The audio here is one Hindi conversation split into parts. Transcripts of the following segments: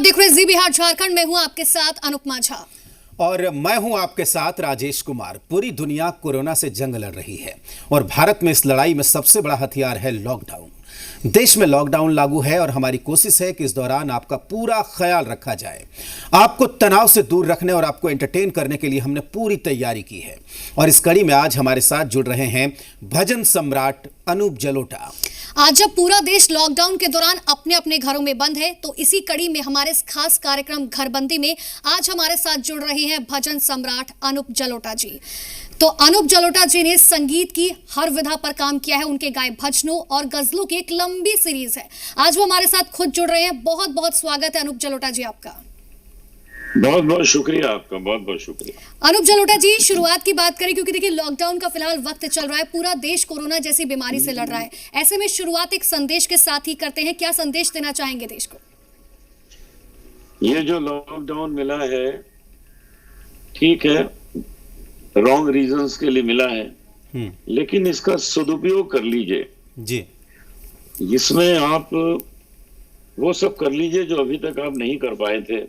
देख रहे हैं जी बिहार झारखंड। मैं हूं आपके साथ अनुपमा झा और मैं हूं आपके साथ राजेश कुमार। पूरी दुनिया कोरोना से जंग लड़ रही है और भारत में इस लड़ाई में सबसे बड़ा हथियार है लॉकडाउन। देश में लॉकडाउन लागू है और हमारी कोशिश है कि इस दौरान आपका पूरा ख्याल रखा जाए। आपको तनाव से दूर रखने और आपको एंटरटेन करने के लिए हमने पूरी तैयारी की है और इस कड़ी में आज हमारे साथ जुड़ रहे हैं भजन सम्राट अनूप जलोटा। आज जब पूरा देश लॉकडाउन के दौरान अपने अपने घरों में बंद है, तो इसी कड़ी में हमारे इस खास कार्यक्रम घरबंदी में आज हमारे साथ जुड़ रहे हैं भजन सम्राट अनूप जलोटा जी। तो अनूप जलोटा जी ने संगीत की हर विधा पर काम किया है। उनके गाए भजनों और गजलों की एक लंबी सीरीज है। आज वो हमारे साथ खुद जुड़ रहे हैं। बहुत बहुत स्वागत है अनूप जलोटा जी आपका। बहुत बहुत शुक्रिया आपका, बहुत बहुत शुक्रिया। अनूप जलोटा जी, शुरुआत की बात करें, क्योंकि देखिए लॉकडाउन का फिलहाल वक्त चल रहा है, पूरा देश कोरोना जैसी बीमारी से लड़ रहा है। ऐसे में शुरुआत एक संदेश के साथ ही करते हैं। क्या संदेश देना चाहेंगे देश को? ये जो लॉकडाउन मिला है, ठीक है, रॉन्ग रीजंस के लिए मिला है, लेकिन इसका सदुपयोग कर लीजिए जी। इसमें आप वो सब कर लीजिए जो अभी तक आप नहीं कर पाए थे।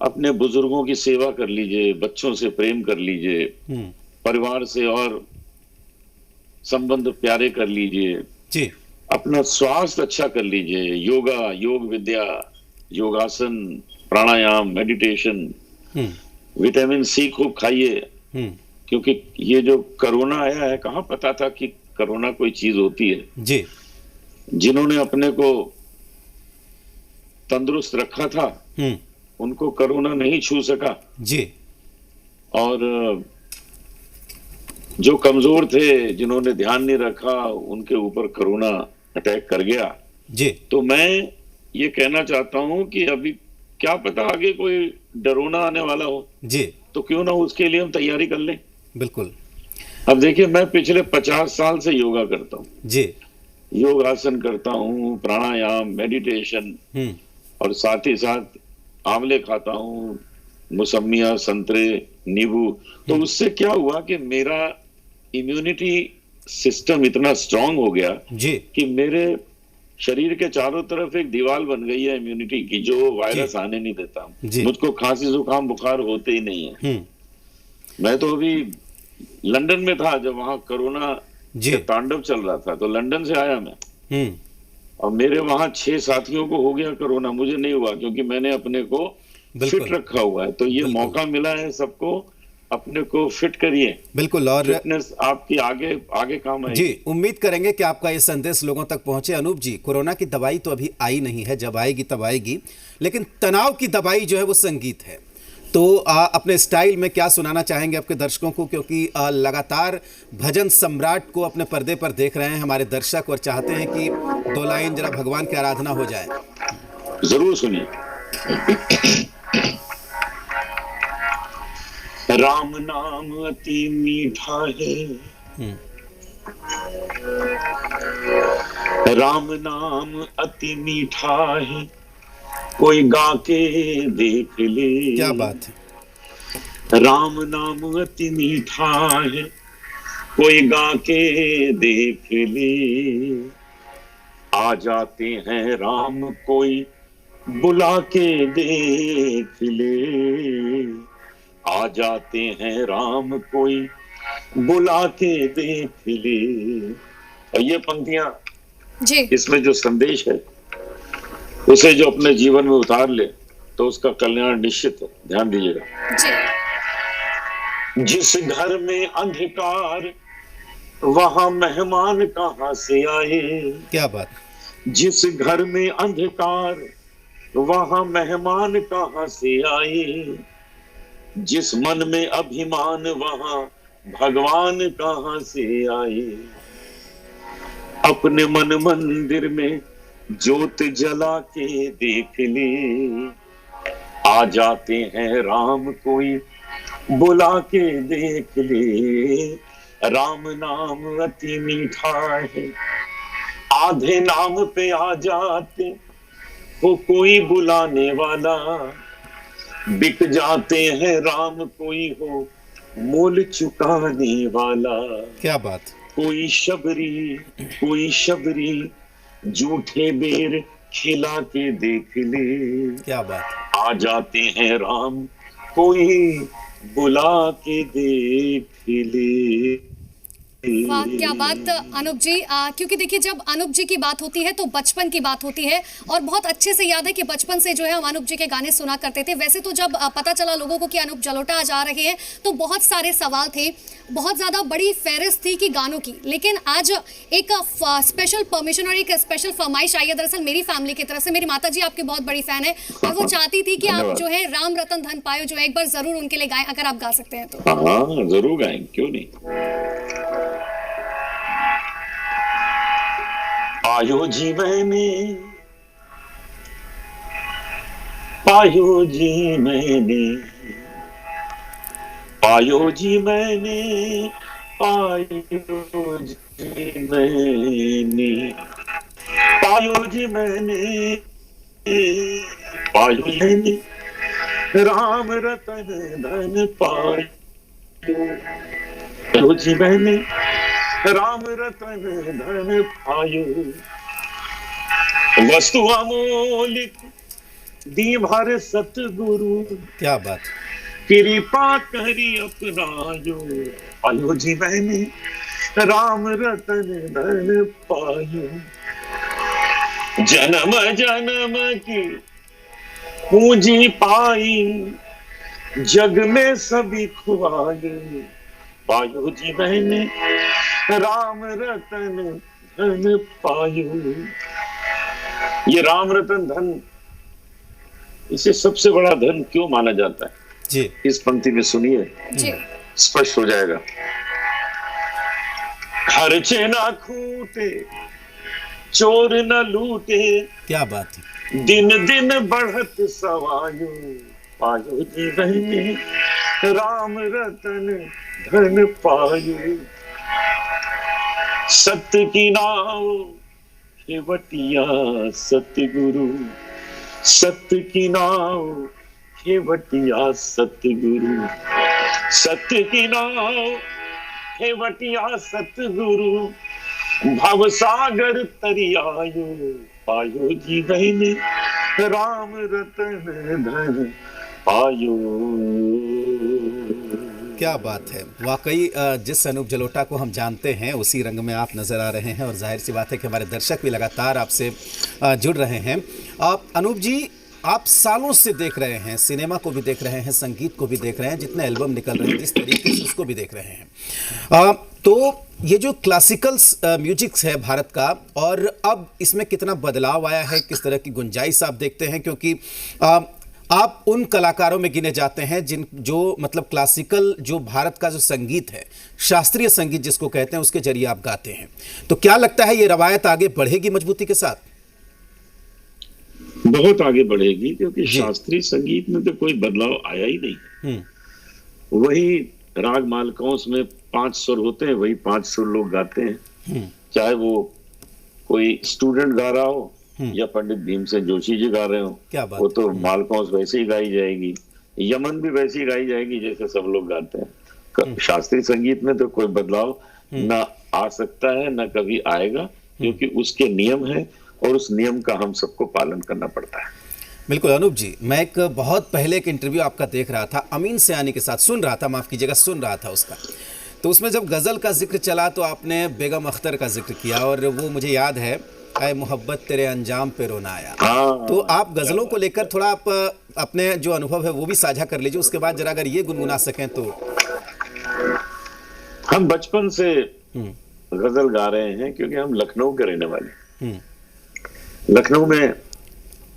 अपने बुजुर्गों की सेवा कर लीजिए, बच्चों से प्रेम कर लीजिए, परिवार से और संबंध प्यारे कर लीजिए जी। अपना स्वास्थ्य अच्छा कर लीजिए, योगा, योग विद्या, योगासन, प्राणायाम, मेडिटेशन, विटामिन सी खूब खाइए, क्योंकि ये जो कोरोना आया है, कहाँ पता था कि कोरोना कोई चीज होती है जी। जिन्होंने अपने को तंदुरुस्त रखा था उनको कोरोना नहीं छू सका जी। और जो कमजोर थे, जिन्होंने ध्यान नहीं रखा, उनके ऊपर कोरोना अटैक कर गया जी। तो मैं ये कहना चाहता हूं कि अभी क्या पता आगे कोई डरोना आने वाला हो जी। तो क्यों ना उसके लिए हम तैयारी कर लें। बिल्कुल। अब देखिए, मैं पिछले 50 साल से योगा करता हूँ जी। योगासन करता हूँ, प्राणायाम, मेडिटेशन, और साथ ही साथ आंवले खाता हूँ, मौसमिया, संतरे, नींबू। तो उससे क्या हुआ कि मेरा इम्यूनिटी सिस्टम इतना स्ट्रांग हो गया जी कि मेरे शरीर के चारों तरफ एक दीवार बन गई है इम्यूनिटी की, जो वायरस आने नहीं देता। मुझको खांसी जुकाम बुखार होते ही नहीं है। मैं तो अभी लंदन में था जब वहां कोरोना के तांडव चल रहा था, तो लंदन से आया मैं और मेरे वहां 6 साथियों को हो गया कोरोना, मुझे नहीं हुआ क्योंकि मैंने अपने को फिट रखा हुआ है। तो ये मौका मिला है सबको, अपने को फिट करिए। बिल्कुल। और फिटनेस आपकी आगे आगे काम आएगी जी। उम्मीद करेंगे कि आपका ये संदेश लोगों तक पहुंचे। अनूप जी, कोरोना की दवाई तो अभी आई नहीं है, जब आएगी तब आएगी, लेकिन तनाव की दवाई जो है वो संगीत है। तो अपने स्टाइल में क्या सुनाना चाहेंगे आपके दर्शकों को, क्योंकि लगातार भजन सम्राट को अपने पर्दे पर देख रहे हैं हमारे दर्शक और चाहते हैं कि 2 लाइन जरा भगवान की आराधना हो जाए। जरूर सुनिए। राम नाम अति मीठा है, राम नाम अति मीठा है, कोई गा के देख ले। क्या बात है। राम नाम अति मीठा है, कोई गा के देख ले। आ जाते हैं राम, कोई बुला के देख ले। आ जाते हैं राम, कोई बुला के देख ले। और ये पंक्तियां जी, इसमें जो संदेश है उसे जो अपने जीवन में उतार ले तो उसका कल्याण निश्चित है। ध्यान दीजिएगा जी। जिस घर में अंधकार वहां मेहमान कहां से आए। क्या बात। जिस घर में अंधकार वहां मेहमान कहां से आए। जिस मन में अभिमान वहां भगवान कहां से आए। अपने मन मंदिर में ज्योत जला के देख ले। आ जाते हैं राम, कोई बुला के देख ले। राम नाम अति मीठा है, आधे नाम पे आ जाते हो कोई बुलाने वाला। बिक जाते हैं राम, कोई हो मोल चुकाने वाला। क्या बात। कोई शबरी झूठे बेर खिला के देख ले, क्या बात आ जाते हैं राम कोई बुला के देख ले। वाह क्या बात अनूप जी। क्योंकि देखिए जब अनूप जी की बात होती है तो बचपन की बात होती है, और बहुत अच्छे से याद है कि बचपन से जो है हम अनूप जी के गाने सुना करते थे। वैसे तो जब पता चला लोगों को कि अनूप जलोटा आज आ रहे हैं तो बहुत सारे सवाल थे, बहुत ज़्यादा बड़ी फहरिस्त थी कि गानों की, लेकिन आज एक स्पेशल परमिशन और एक स्पेशल फरमाइश आई है दरअसल मेरी फैमिली की तरफ से। मेरी माता जी आपकी बहुत बड़ी फैन है और वो चाहती थी कि आप जो है राम रतन धन पायो जो है एक बार जरूर उनके लिए गाएं, अगर आप गा सकते हैं तो। हाँ जरूर गाएंगे, क्यों नहीं। पायो जी मैंने, पायो जी मैंने, पायो जी मैंने, पायो जी मैंने, पायो जी मैंने, पायो मैंने, राम रतन धन पायो, पायो जी मैंने, राम रतन धन पायो, वस्तु अमोलिक दी भर सतगुरु, क्या बात कृपा करी अपनायो, पायो जी मैंने राम रतन धन पायो, जन्म जन्म की पूंजी पाई, जग में सभी खुआए, पायो जी मैंने राम रतन धन पायो। ये राम रतन धन, इसे सबसे बड़ा धन क्यों माना जाता है, जी इस पंक्ति में सुनिए, जी स्पष्ट हो जाएगा। खर्चे ना खूटे, चोर न लूटे, क्या बात है दिन दिन बढ़त सवायो, पायो जी मैंने राम रतन धन पायो, सत्य की नाव केवटिया सतगुरु, सत्य की नाव केवटिया सतगुरु, सत्य की नाव केवटिया सतगुरु, भव सागर तरियायो, पायो जी मैंने राम रतन धन पायो। क्या बात है, वाकई जिस अनूप जलोटा को हम जानते हैं उसी रंग में आप नज़र आ रहे हैं, और जाहिर सी बात है कि हमारे दर्शक भी लगातार आपसे जुड़ रहे हैं। अनूप जी, आप सालों से देख रहे हैं, सिनेमा को भी देख रहे हैं, संगीत को भी देख रहे हैं, जितने एल्बम निकल रहे हैं जिस तरीके से उसको भी देख रहे हैं। तो ये जो क्लासिकल म्यूजिक है भारत का, और अब इसमें कितना बदलाव आया है, किस तरह की गुंजाइश आप देखते हैं, क्योंकि आप उन कलाकारों में गिने जाते हैं जो मतलब क्लासिकल, जो भारत का जो संगीत है, शास्त्रीय संगीत जिसको कहते हैं, उसके जरिए आप गाते हैं। तो क्या लगता है ये रवायत आगे बढ़ेगी मजबूती के साथ? बहुत आगे बढ़ेगी, क्योंकि शास्त्रीय संगीत में तो कोई बदलाव आया ही नहीं। वही राग मालकौंस में 5 सुर होते हैं, वही 5 सुर लोग गाते हैं, चाहे वो कोई स्टूडेंट गा रहा हो या पंडित भीमसेन जोशी जी गा रहे हो, वो तो मालकौंस वैसे ही गाई जाएगी, यमन भी वैसे ही गाई जाएगी जैसे सब लोग गाते हैं। शास्त्रीय संगीत में तो कोई बदलाव ना आ सकता है, ना कभी आएगा, क्योंकि उसके नियम है और उस नियम का हम सबको पालन करना पड़ता है। बिल्कुल अनूप जी, मैं एक बहुत पहले एक इंटरव्यू आपका देख रहा था, अमीन सयानी के साथ सुन रहा था, माफ कीजिएगा सुन रहा था उसका, तो उसमें जब गज़ल का जिक्र चला तो आपने बेगम अख्तर का जिक्र किया, और वो मुझे याद है, ऐ मोहब्बत तेरे अंजाम पे रोना आया। तो आप गज़लों को लेकर थोड़ा आप अपने जो अनुभव है वो भी साझा कर लीजिए, उसके बाद जरा अगर ये गुनगुना सकें तो। हम बचपन से गज़ल गा रहे हैं, क्योंकि हम लखनऊ के रहने वाले, लखनऊ में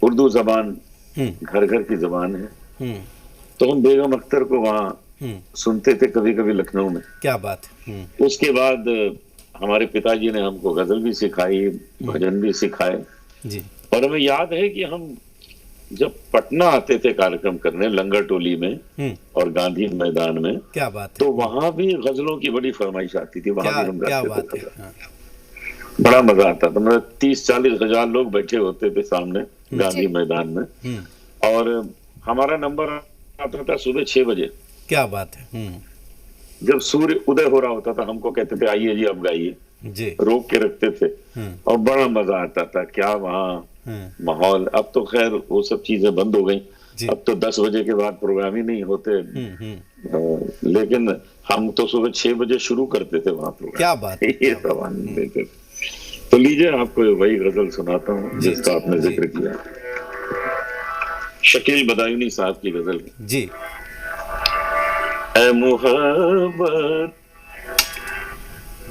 उर्दू जबान घर घर की जबान है, तो हम बेगम अख्तर को वहाँ सुनते थे कभी कभी लखनऊ में। क्या बात है। उसके बाद हमारे पिताजी ने हमको गजल भी सिखाई, भजन भी सिखाए जी। और हमें याद है कि हम जब पटना आते थे कार्यक्रम करने लंगर टोली में और गांधी मैदान में, क्या बात है, तो वहां भी गजलों की बड़ी फरमाइश आती थी, वहां भी हम गाते थे। हाँ। बड़ा मजा आता था, मतलब 30-40 हजार लोग बैठे होते थे सामने गांधी मैदान में, और हमारा नंबर आता था सुबह 6 बजे। क्या बात है। जब सूर्य उदय हो रहा होता था हमको कहते थे आइए जी अब गाइए, जी। रोक के रखते थे और बड़ा मजा आता था क्या वहाँ माहौल। अब तो खैर वो सब चीजें बंद हो गई, जी। अब तो 10 बजे के बाद प्रोग्राम ही नहीं होते। लेकिन हम तो सुबह 6 बजे शुरू करते थे वहाँ प्रोग्राम। क्या बात है, ये क्या सब आनंद देते थे। तो लीजिए आपको वही गजल सुनाता हूँ जी, जिसका आपने जी। जिक्र किया, शकील बदायूनी साहब की गजल। जी। ऐ मोहब्बत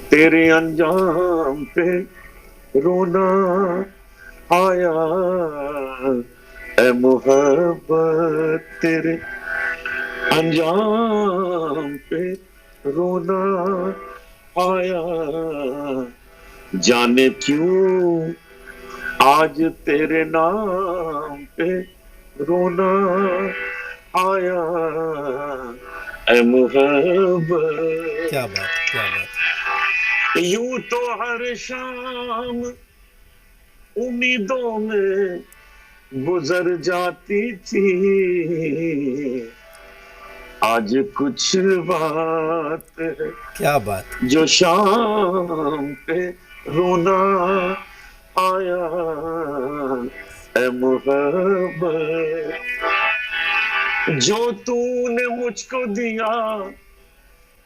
तेरे अंजाम पे रोना आया, ऐ मोहब्बत तेरे अंजाम पे रोना आया, जाने क्यों आज तेरे नाम पे रोना आया, ऐ मोहब्बत। क्या बात, क्या बात। यूं तो हर शाम उम्मीदों में गुजर जाती थी, आज कुछ बात है क्या बात। जो शाम पे रोना आया, ऐ मोहब्बत। जो तूने मुझको दिया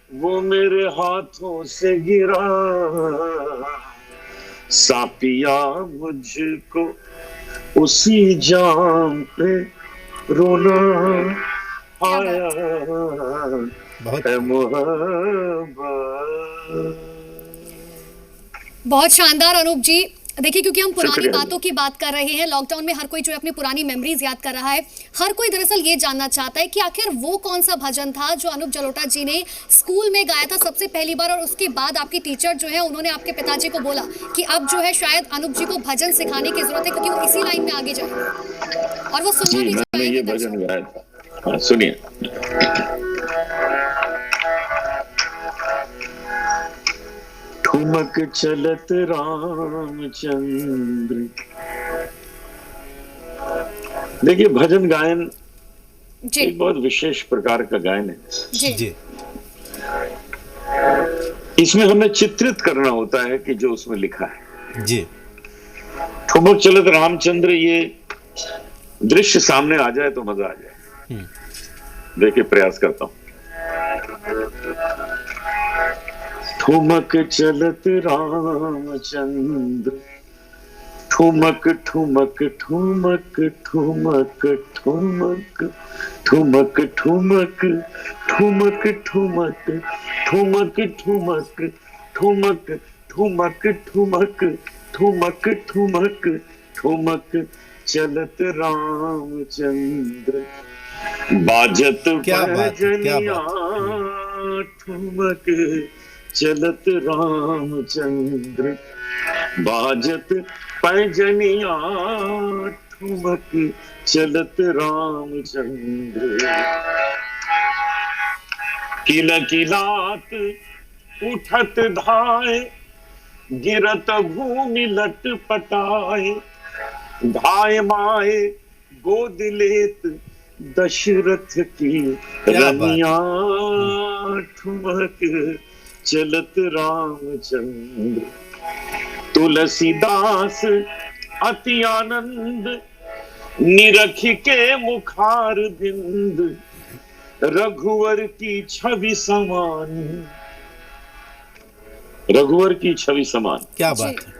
वो मेरे हाथों से गिरा, सापिया मुझको उसी जाम पे रोना आया, बहुत ऐ मोहब्बत। बहुत शानदार अनूप जी। देखिए, क्योंकि हम पुरानी शुक्रिया। बातों की बात कर रहे हैं, लॉकडाउन में हर कोई जो है अपनी पुरानी मेमोरीज याद कर रहा है। हर कोई दरअसल ये जानना चाहता है कि आखिर वो कौन सा भजन था जो अनूप जलोटा जी ने स्कूल में गाया था सबसे पहली बार, और उसके बाद आपकी टीचर जो है उन्होंने आपके पिताजी को बोला कि अब जो है शायद अनूप जी को भजन सिखाने की जरूरत है क्योंकि वो इसी लाइन में आगे जाएंगे, और वो सुनना जी भी मैंने ये चाहेंगे भजन दर्शक। गाया था। हाँ, सुनिए। ठुमक चलत रामचंद्र। देखिए भजन गायन जी एक बहुत विशेष प्रकार का गायन है। जी जी। इसमें हमें चित्रित करना होता है कि जो उसमें लिखा है। जी। ठुमक चलत रामचंद्र, ये दृश्य सामने आ जाए तो मजा आ जाए। देखिए प्रयास करता हूं। ठुमक चलत रामचंद्र, ठुमक ठुमक ठुमक ठुमक ठुमक ठुमक ठुमक ठुमक ठुमक ठुमक ठुमक ठुमक ठुमक ठुमक ठुमक ठुमक ठुमक चलत रामचंद्र, बाजत क्या बात है, क्या भजनिया, ठुमक चलत रामचंद्र, बाजत पैजनिया, ठुमक चलत रामचंद्र, किलकिलात उठत धाय, गिरत भूमि लट पटाए, धाय माए गोद लेत दशरथ की रनिया, ठुमक चलत रामचंद्र, तुलसीदास अति आनंद, निरख के मुखार बिंद, रघुवर की छवि समान, रघुवर की छवि समान। क्या बात है।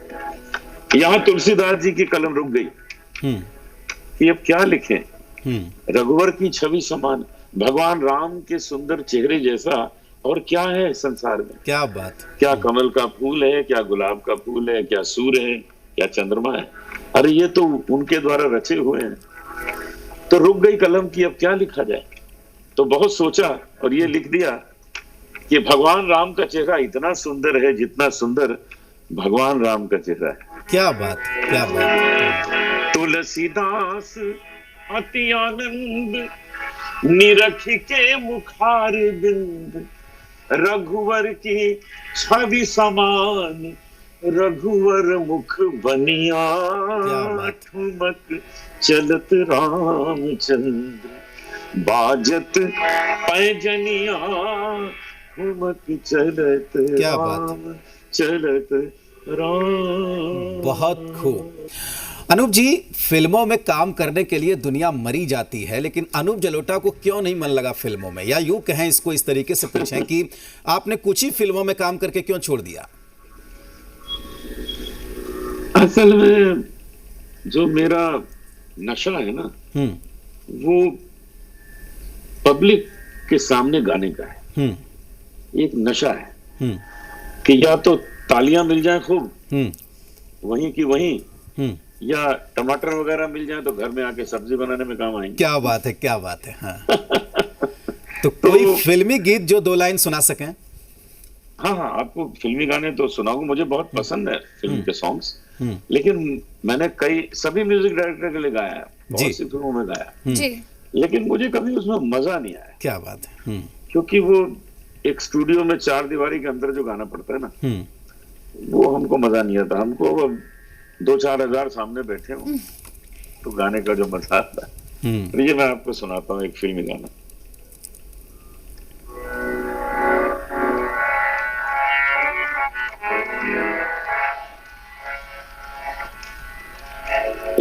यहाँ तुलसीदास जी की कलम रुक गई कि अब क्या लिखें। रघुवर की छवि समान, भगवान राम के सुंदर चेहरे जैसा और क्या है संसार में। क्या बात। क्या कमल का फूल है, क्या गुलाब का फूल है, क्या सूर्य है, क्या चंद्रमा है। अरे ये तो उनके द्वारा रचे हुए हैं। तो रुक गई कलम की अब क्या लिखा जाए। तो बहुत सोचा और ये लिख दिया कि भगवान राम का चेहरा इतना सुंदर है जितना सुंदर भगवान राम का चेहरा है। क्या बात, क्या बात। तुलसीदास अति आनंद, निरख के मुखार बिंद, रघुवर की छवि समान, रघुवर मुख बनिया, ठुमक चलत रामचंद्र, बाजत पैजनिया, ठुमक चलत चलत राम। बहुत खूब। अनूप जी, फिल्मों में काम करने के लिए दुनिया मरी जाती है, लेकिन अनूप जलोटा को क्यों नहीं मन लगा फिल्मों में? या यूं कहें, इसको इस तरीके से पूछें कि आपने कुछ ही फिल्मों में काम करके क्यों छोड़ दिया? असल में जो मेरा नशा है ना, वो पब्लिक के सामने गाने का है। एक नशा है कि या तो तालियां मिल जाए खूब वहीं की वहीं, या टमाटर वगैरह मिल जाए तो घर में आके सब्जी बनाने में काम आएंगे। क्या बात है, क्या बात है। हाँ। तो कोई फिल्मी गीत जो 2 लाइन सुना सकें? हाँ हाँ, आपको फिल्मी गाने तो सुनाऊंगा, मुझे बहुत पसंद है फिल्म के सॉन्ग्स। लेकिन मैंने सभी म्यूजिक डायरेक्टर के लिए गाया है, बहुत सी फिल्मों में गाया, जी। लेकिन मुझे कभी उसमें मजा नहीं आया। क्या बात है। क्योंकि वो एक स्टूडियो में 4 दीवारी के अंदर जो गाना पड़ता है ना, वो हमको मजा नहीं आता। हमको 2-4 हजार सामने बैठे हो तो गाने का जो मजा आता है। ये मैं आपको सुनाता हूँ एक फिल्मी गाना।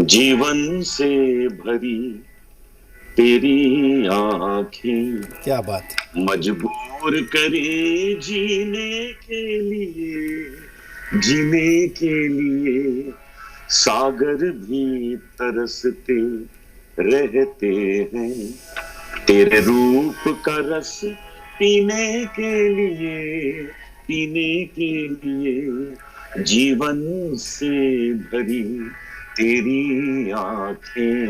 जीवन से भरी तेरी आंखें, क्या बात है। मजबूर करे जीने के लिए सागर भी तरसते रहते हैं तेरे रूप का रस पीने के लिए जीवन से भरी तेरी आंखें।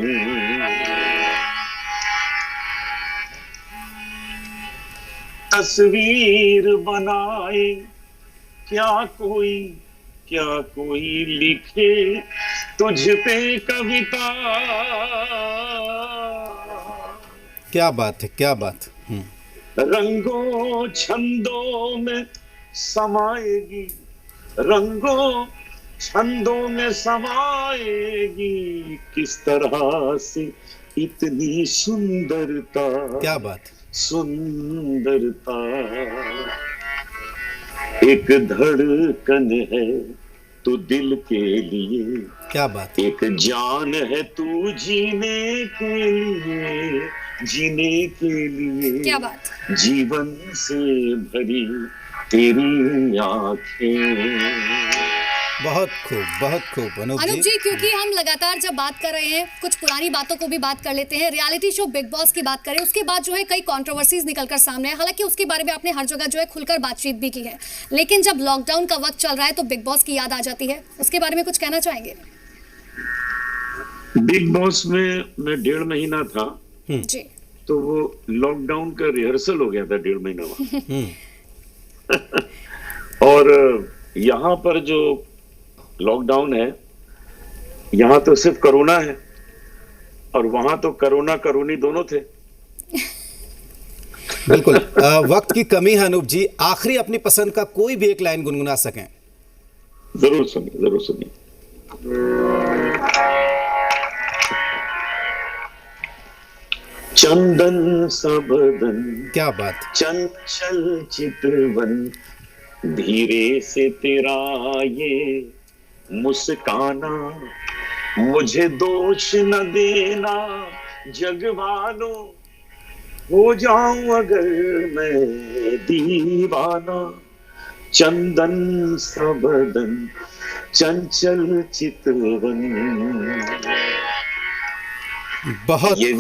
तस्वीर बनाए क्या कोई लिखे तुझ पे कविता। क्या बात है, क्या बात। रंगों छंदों में समाएगी, रंगों छंदों में समाएगी किस तरह से इतनी सुंदरता। क्या बात। सुंदरता एक धड़कन है तू दिल के लिए, क्या बात। एक जान है तू जीने के लिए क्या बात। जीवन से भरी तेरी आंखें। बहुत खूब अनूप अनूप जी। जी, क्योंकि हम लगातार जब बात कर रहे हैं, कुछ पुरानी बातों को भी बात कर लेते हैं। रियलिटी शो बिग बॉस की बात करें, उसके बाद जो है कई कंट्रोवर्सीज निकलकर सामने आए। हालांकि उसके बारे में आपने हर जगह जो है खुलकर बातचीत भी की है, लेकिन जब लॉकडाउन का वक्त चल रहा है तो बिग बॉस की याद आ जाती है। उसके बारे में कुछ कहना चाहेंगे? बिग बॉस में मैं 1.5 महीना था जी। तो वो लॉकडाउन का रिहर्सल हो गया था 1.5 महीना वहां। और यहाँ पर जो लॉकडाउन है, यहाँ तो सिर्फ कोरोना है और वहां तो कोरोना करोनी दोनों थे। बिल्कुल। वक्त की कमी है अनूप जी, आखिरी अपनी पसंद का कोई भी एक लाइन गुनगुना सकें? जरूर सुनिए। चंदन सा बदन, क्या बात। चंचल चितवन, धीरे से तेरा ये मुस्काना, मुझे दोष न देना जग वालों, हो जाऊं अगर मैं दीवाना। चंदन सा बदन, चंचल चितवन। बहुत